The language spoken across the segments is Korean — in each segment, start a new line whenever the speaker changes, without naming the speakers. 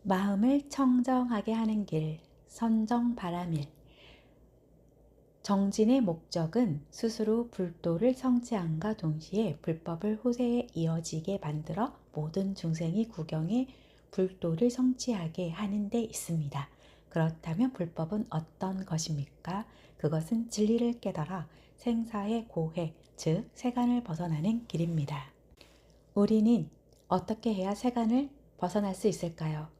마음을 청정하게 하는 길, 선정바라밀. 정진의 목적은 스스로 불도를 성취함과 동시에 불법을 후세에 이어지게 만들어 모든 중생이 구경해 불도를 성취하게 하는 데 있습니다. 그렇다면 불법은 어떤 것입니까? 그것은 진리를 깨달아 생사의 고해, 즉 세간을 벗어나는 길입니다. 우리는 어떻게 해야 세간을 벗어날 수 있을까요?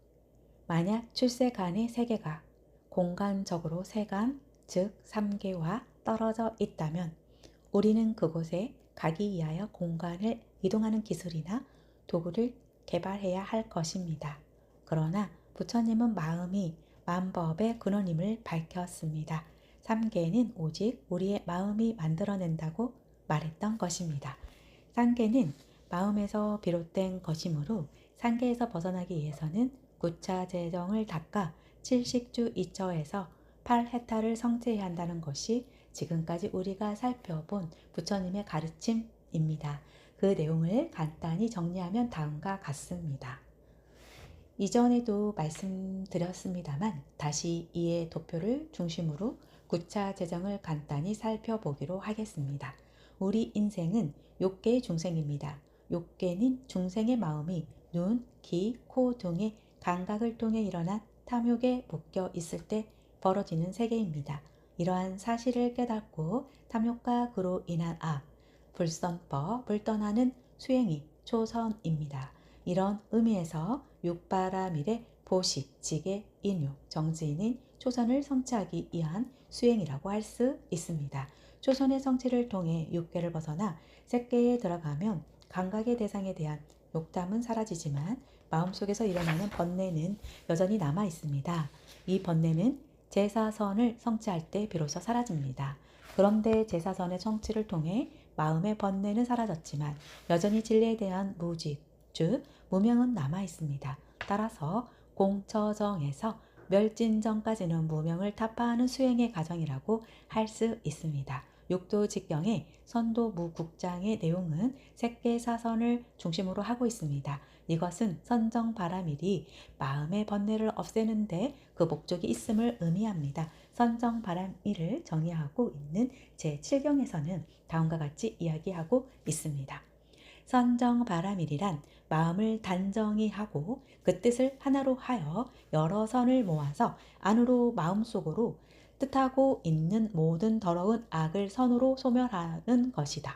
만약 출세간의 세계가 공간적으로 세간, 즉 3계와 떨어져 있다면 우리는 그곳에 가기 위하여 공간을 이동하는 기술이나 도구를 개발해야 할 것입니다. 그러나 부처님은 마음이 만법의 근원임을 밝혔습니다. 3계는 오직 우리의 마음이 만들어낸다고 말했던 것입니다. 3계는 마음에서 비롯된 것이므로 3계에서 벗어나기 위해서는 구차 재정을 닦아 7식주 2처에서 8해탈을 성취해야 한다는 것이 지금까지 우리가 살펴본 부처님의 가르침입니다. 그 내용을 간단히 정리하면 다음과 같습니다. 이전에도 말씀드렸습니다만 다시 이의 도표를 중심으로 구차 재정을 간단히 살펴보기로 하겠습니다. 우리 인생은 6개의 중생입니다. 6개는 중생의 마음이 눈, 귀, 코 등의 감각을 통해 일어난 탐욕에 묶여 있을 때 벌어지는 세계입니다. 이러한 사실을 깨닫고 탐욕과 그로 인한 악, 불선법을 떠나는 수행이 초선입니다. 이런 의미에서 육바라밀의 보식, 지계, 인육, 정지는 초선을 성취하기 위한 수행이라고 할 수 있습니다. 초선의 성취를 통해 육계를 벗어나 색계에 들어가면 감각의 대상에 대한 욕담은 사라지지만 마음속에서 일어나는 번뇌는 여전히 남아 있습니다. 이 번뇌는 제사선을 성취할 때 비로소 사라집니다. 그런데 제사선의 성취를 통해 마음의 번뇌는 사라졌지만 여전히 진리에 대한 무직, 즉 무명은 남아 있습니다. 따라서 공처정에서 멸진정까지는 무명을 타파하는 수행의 과정이라고 할 수 있습니다. 육도직경의 선도무국장의 내용은 색계사선을 중심으로 하고 있습니다. 이것은 선정바라밀이 마음의 번뇌를 없애는데 그 목적이 있음을 의미합니다. 선정바라밀을 정의하고 있는 제7경에서는 다음과 같이 이야기하고 있습니다. 선정바라밀이란 마음을 단정히 하고 그 뜻을 하나로 하여 여러 선을 모아서 안으로 마음속으로 뜻하고 있는 모든 더러운 악을 선으로 소멸하는 것이다.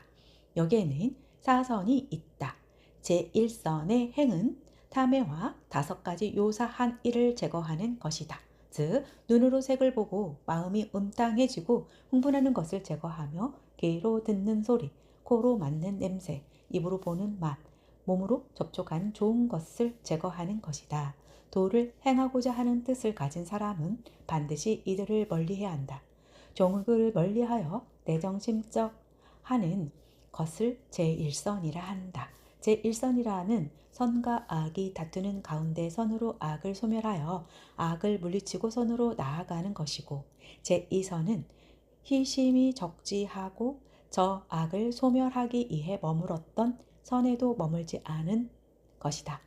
여기에는 사선이 있다. 제1선의 행은 탐해와 5가지 요사한 일을 제거하는 것이다. 즉 눈으로 색을 보고 마음이 음탕해지고 흥분하는 것을 제거하며 귀로 듣는 소리, 코로 맡는 냄새, 입으로 보는 맛, 몸으로 접촉한 좋은 것을 제거하는 것이다. 도를 행하고자 하는 뜻을 가진 사람은 반드시 이들을 멀리해야 한다. 종을 멀리하여 내정심적 하는 것을 제1선이라 한다. 제1선이라는 선과 악이 다투는 가운데 선으로 악을 소멸하여 악을 물리치고 선으로 나아가는 것이고, 제2선은 희심이 적지하고 저 악을 소멸하기 위해 머물었던 선에도 머물지 않은 것이다.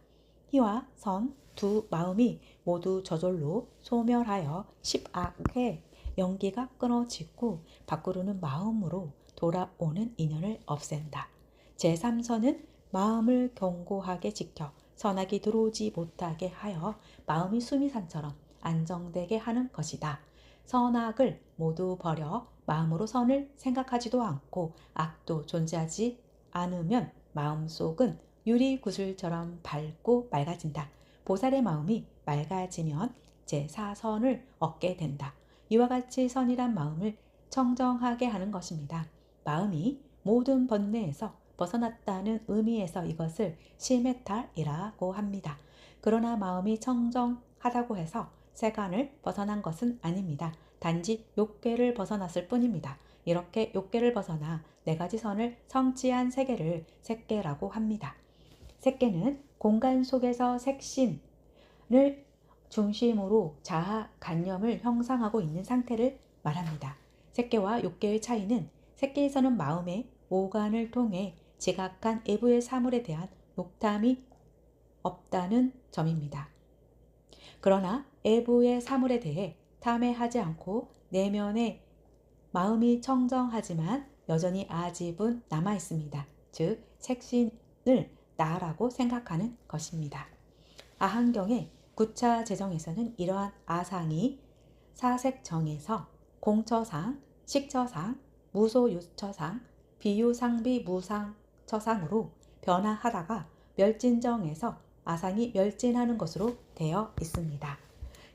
희와 선 두 마음이 모두 저절로 소멸하여 십악의 연기가 끊어지고 밖으로는 마음으로 돌아오는 인연을 없앤다. 제3선은 마음을 견고하게 지켜 선악이 들어오지 못하게 하여 마음이 수미산처럼 안정되게 하는 것이다. 선악을 모두 버려 마음으로 선을 생각하지도 않고 악도 존재하지 않으면 마음속은 유리구슬처럼 밝고 맑아진다. 보살의 마음이 맑아지면 제4선을 얻게 된다. 이와 같이 선이란 마음을 청정하게 하는 것입니다. 마음이 모든 번뇌에서 벗어났다는 의미에서 이것을 심해탈이라고 합니다. 그러나 마음이 청정하다고 해서 세간을 벗어난 것은 아닙니다. 단지 욕계를 벗어났을 뿐입니다. 이렇게 욕계를 벗어나 4가지 선을 성취한 세계를 색계라고 합니다. 색계는 공간 속에서 색신을 중심으로 자아관념을 형성하고 있는 상태를 말합니다. 색계와 욕계의 차이는 색계에서는 마음의 오간을 통해 지각한 외부의 사물에 대한 욕탐이 없다는 점입니다. 그러나 외부의 사물에 대해 탐해하지 않고 내면의 마음이 청정하지만 여전히 아집은 남아 있습니다. 즉 색신을 나라고 생각하는 것입니다. 아한경의 구차 제정에서는 이러한 아상이 사색정에서 공처상, 식처상, 무소유처상, 비유상비 무상처상으로 변화하다가 멸진정에서 아상이 멸진하는 것으로 되어 있습니다.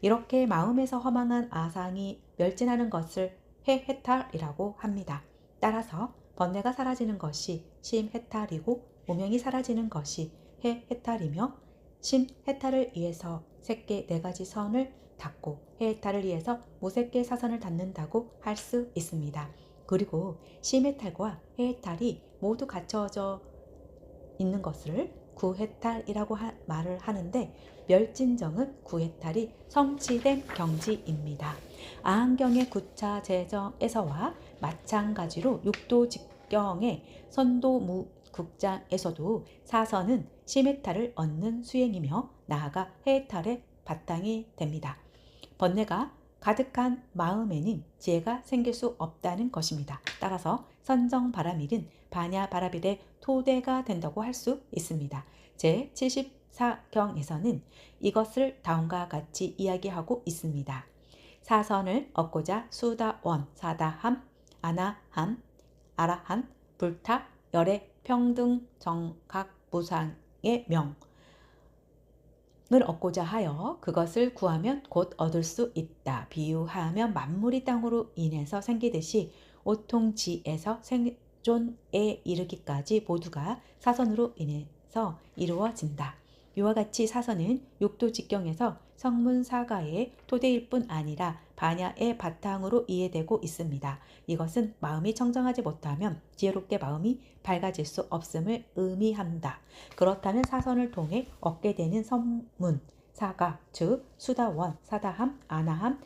이렇게 마음에서 허망한 아상이 멸진하는 것을 해해탈이라고 합니다. 따라서 번뇌가 사라지는 것이 심해탈이고 무명이 사라지는 것이 해해탈이며 심해탈을 위해서 색계 네 가지 선을 닫고 해해탈을 위해서 무색계 사선을 닫는다고 할 수 있습니다. 그리고 심해탈과 해해탈이 모두 갖춰져 있는 것을 구해탈이라고 말을 하는데 멸진정은 구해탈이 성취된 경지입니다. 아한경의 구차 제정에서와 마찬가지로 육도직경의 선도무극장에서도 사선은 심해탈을 얻는 수행이며 나아가 해해탈의 바탕이 됩니다. 번뇌가 가득한 마음에는 지혜가 생길 수 없다는 것입니다. 따라서 선정바라밀은 반야바라밀의 토대가 된다고 할 수 있습니다. 제74경에서는 이것을 다음과 같이 이야기하고 있습니다. 사선을 얻고자 수다원, 사다함, 아나함, 아라함, 불타, 열애, 평등, 정각, 무상의 명을 얻고자 하여 그것을 구하면 곧 얻을 수 있다. 비유하면 만물이 땅으로 인해서 생기듯이 오통지에서 생존에 이르기까지 모두가 사선으로 인해서 이루어진다. 이와 같이 사선은 육도직경에서 성문사가의 토대일 뿐 아니라 반야의 바탕으로 이해되고 있습니다. 이것은 마음이 청정하지 못하면 지혜롭게 마음이 밝아질 수 없음을 의미한다. 그렇다면 사선을 통해 얻게 되는 성문, 사가, 즉 수다원, 사다함, 아나함,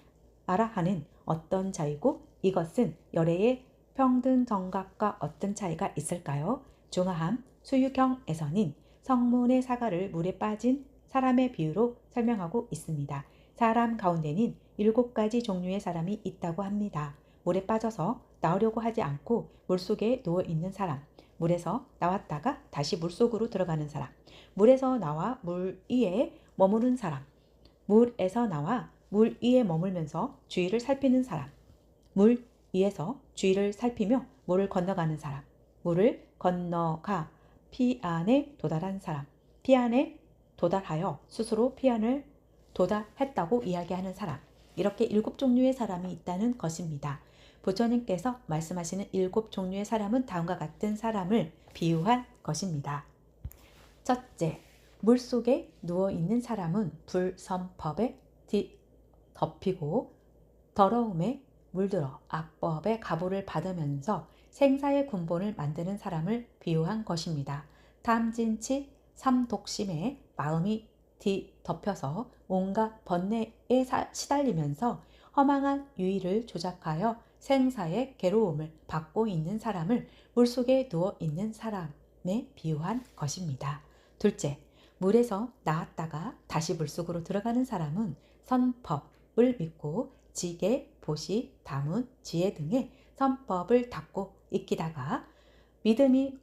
아라하는 어떤 자이고 이것은 열애의 평등 정각과 어떤 차이가 있을까요? 중하함, 수유경에서는 성문의 사가를 물에 빠진 사람의 비유로 설명하고 있습니다. 사람 가운데는 7가지 종류의 사람이 있다고 합니다. 물에 빠져서 나오려고 하지 않고 물속에 누워있는 사람, 물에서 나왔다가 다시 물속으로 들어가는 사람, 물에서 나와 물 위에 머무는 사람, 물에서 나와 물 위에 머물면서 주위를 살피는 사람, 물 위에서 주위를 살피며 물을 건너가는 사람, 물을 건너가 피안에 도달한 사람, 피안에 도달하여 스스로 피안을 도달했다고 이야기하는 사람, 이렇게 7종류의 사람이 있다는 것입니다. 부처님께서 말씀하시는 7종류의 사람은 다음과 같은 사람을 비유한 것입니다. 첫째, 물속에 누워있는 사람은 불선법에 덮이고 더러움에 물들어 악법의 가보를 받으면서 생사의 군본을 만드는 사람을 비유한 것입니다. 탐진치 삼독심에 마음이 뒤덮여서 온갖 번뇌에 시달리면서 허망한 유의를 조작하여 생사의 괴로움을 받고 있는 사람을 물속에 누워있는 사람에 비유한 것입니다. 둘째, 물에서 나왔다가 다시 물속으로 들어가는 사람은 선법을 믿고 지계, 보시, 다문, 지혜 등의 선법을 닫고 익히다가 믿음이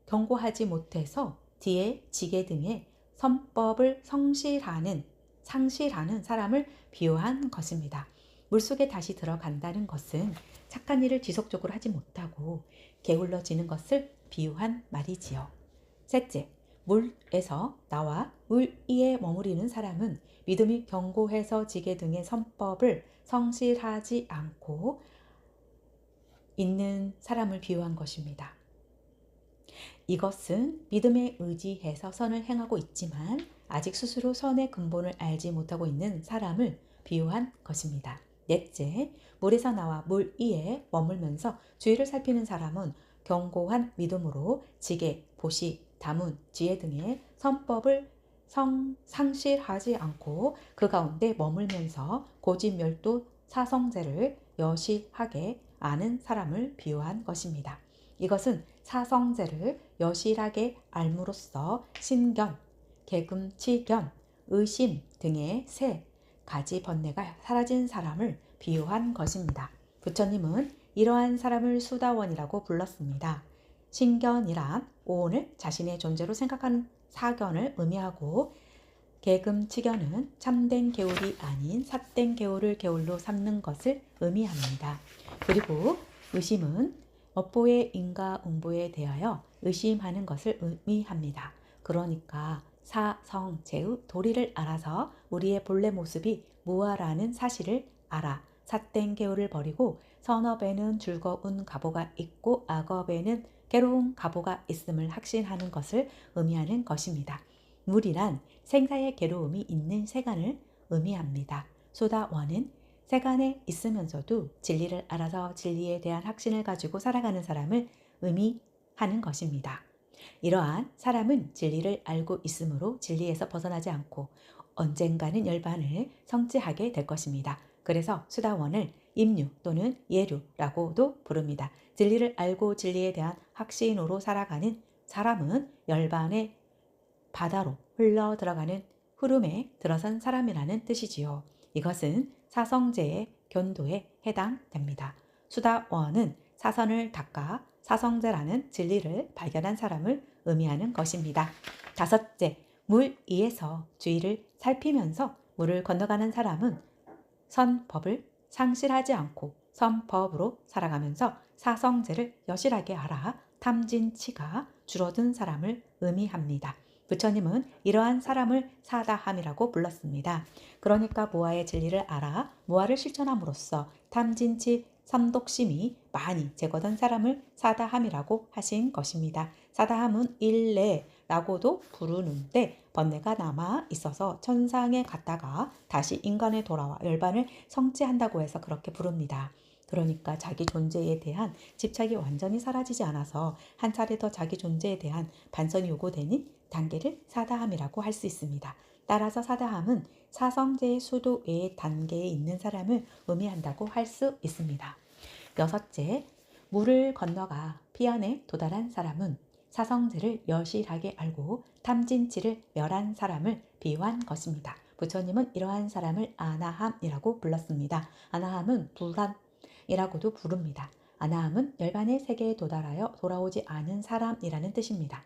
견고하지 못해서 뒤에 지계 등의 선법을 상실하는 사람을 비유한 것입니다. 물속에 다시 들어간다는 것은 착한 일을 지속적으로 하지 못하고 게을러지는 것을 비유한 말이지요. 셋째, 물에서 나와 물 위에 머무르는 사람은 믿음이 견고해서 지계 등의 선법을 성실하지 않고 있는 사람을 비유한 것입니다. 이것은 믿음에 의지해서 선을 행하고 있지만 아직 스스로 선의 근본을 알지 못하고 있는 사람을 비유한 것입니다. 넷째, 물에서 나와 물 위에 머물면서 주위를 살피는 사람은 견고한 믿음으로 지계, 보시, 다문, 지혜 등의 선법을 상실하지 않고 그 가운데 머물면서 고집멸도 사성제를 여실하게 아는 사람을 비유한 것입니다. 이것은 사성제를 여실하게 알므로써 신견, 개금치견, 의심 등의 세 가지 번뇌가 사라진 사람을 비유한 것입니다. 부처님은 이러한 사람을 수다원이라고 불렀습니다. 신견이란 오온을 자신의 존재로 생각하는 사견을 의미하고, 계금치견은 참된 개울이 아닌 삿된 개울을 개울로 삼는 것을 의미합니다. 그리고 의심은 업보의 인과응보에 대하여 의심하는 것을 의미합니다. 그러니까 사성제의 도리를 알아서 우리의 본래 모습이 무아라는 사실을 알아 삿된 개울을 버리고 선업에는 즐거운 가보가 있고 악업에는 괴로운 가보가 있음을 확신하는 것을 의미하는 것입니다. 물이란 생사의 괴로움이 있는 세간을 의미합니다. 소다원은 세간에 있으면서도 진리를 알아서 진리에 대한 확신을 가지고 살아가는 사람을 의미하는 것입니다. 이러한 사람은 진리를 알고 있으므로 진리에서 벗어나지 않고 언젠가는 열반을 성취하게 될 것입니다. 그래서 수다원을 임류 또는 예류라고도 부릅니다. 진리를 알고 진리에 대한 확신으로 살아가는 사람은 열반의 바다로 흘러 들어가는 흐름에 들어선 사람이라는 뜻이지요. 이것은 사성제의 견도에 해당됩니다. 수다원은 사선을 닦아 사성제라는 진리를 발견한 사람을 의미하는 것입니다. 다섯째, 물 위에서 주위를 살피면서 물을 건너가는 사람은 선법을 상실하지 않고 선법으로 살아가면서 사성제를 여실하게 알아 탐진치가 줄어든 사람을 의미합니다. 부처님은 이러한 사람을 사다함이라고 불렀습니다. 그러니까 무아의 진리를 알아 무아를 실천함으로써 탐진치 삼독심이 많이 제거된 사람을 사다함이라고 하신 것입니다. 사다함은 일례라고도 부르는데 번뇌가 남아 있어서 천상에 갔다가 다시 인간에 돌아와 열반을 성취한다고 해서 그렇게 부릅니다. 그러니까 자기 존재에 대한 집착이 완전히 사라지지 않아서 한 차례 더 자기 존재에 대한 반성이 요구되는 단계를 사다함이라고 할 수 있습니다. 따라서 사다함은 사성제의 수도 외의 단계에 있는 사람을 의미한다고 할 수 있습니다. 여섯째, 물을 건너가 피안에 도달한 사람은 사성제를 여실하게 알고 탐진치를 멸한 사람을 비유한 것입니다. 부처님은 이러한 사람을 아나함이라고 불렀습니다. 아나함은 불한이라고도 부릅니다. 아나함은 열반의 세계에 도달하여 돌아오지 않은 사람이라는 뜻입니다.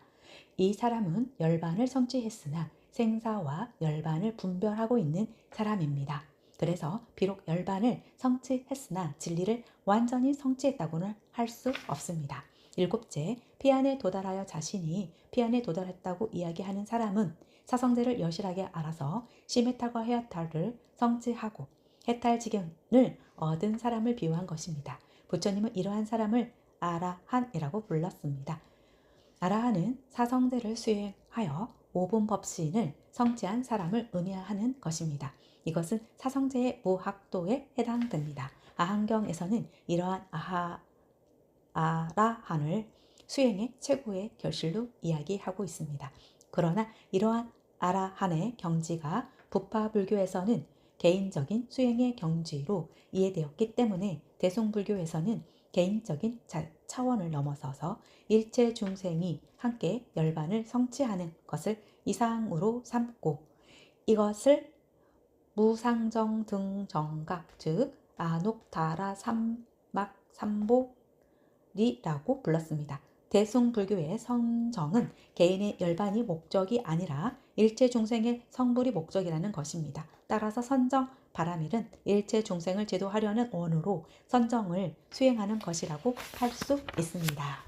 이 사람은 열반을 성취했으나 생사와 열반을 분별하고 있는 사람입니다. 그래서 비록 열반을 성취했으나 진리를 완전히 성취했다고는 할 수 없습니다. 일곱째, 피안에 도달하여 자신이 피안에 도달했다고 이야기하는 사람은 사성제를 여실하게 알아서 시메탈과 헤어탈을 성취하고 해탈지경을 얻은 사람을 비유한 것입니다. 부처님은 이러한 사람을 아라한이라고 불렀습니다. 아라한은 사성제를 수행하여 오분법신을 성취한 사람을 의미하는 것입니다. 이것은 사성제의 무학도에 해당됩니다. 아한경에서는 이러한 아라한을 수행의 최고의 결실로 이야기하고 있습니다. 그러나 이러한 아라한의 경지가 부파불교에서는 개인적인 수행의 경지로 이해되었기 때문에 대승불교에서는 개인적인 차원을 넘어서서 일체 중생이 함께 열반을 성취하는 것을 이상으로 삼고 이것을 무상정 등정각 즉 아녹다라 삼막삼보리라고 불렀습니다. 대승불교의 선정은 개인의 열반이 목적이 아니라 일체 중생의 성불이 목적이라는 것입니다. 따라서 선정 바라밀은 일체 중생을 제도하려는 원으로 선정을 수행하는 것이라고 할 수 있습니다.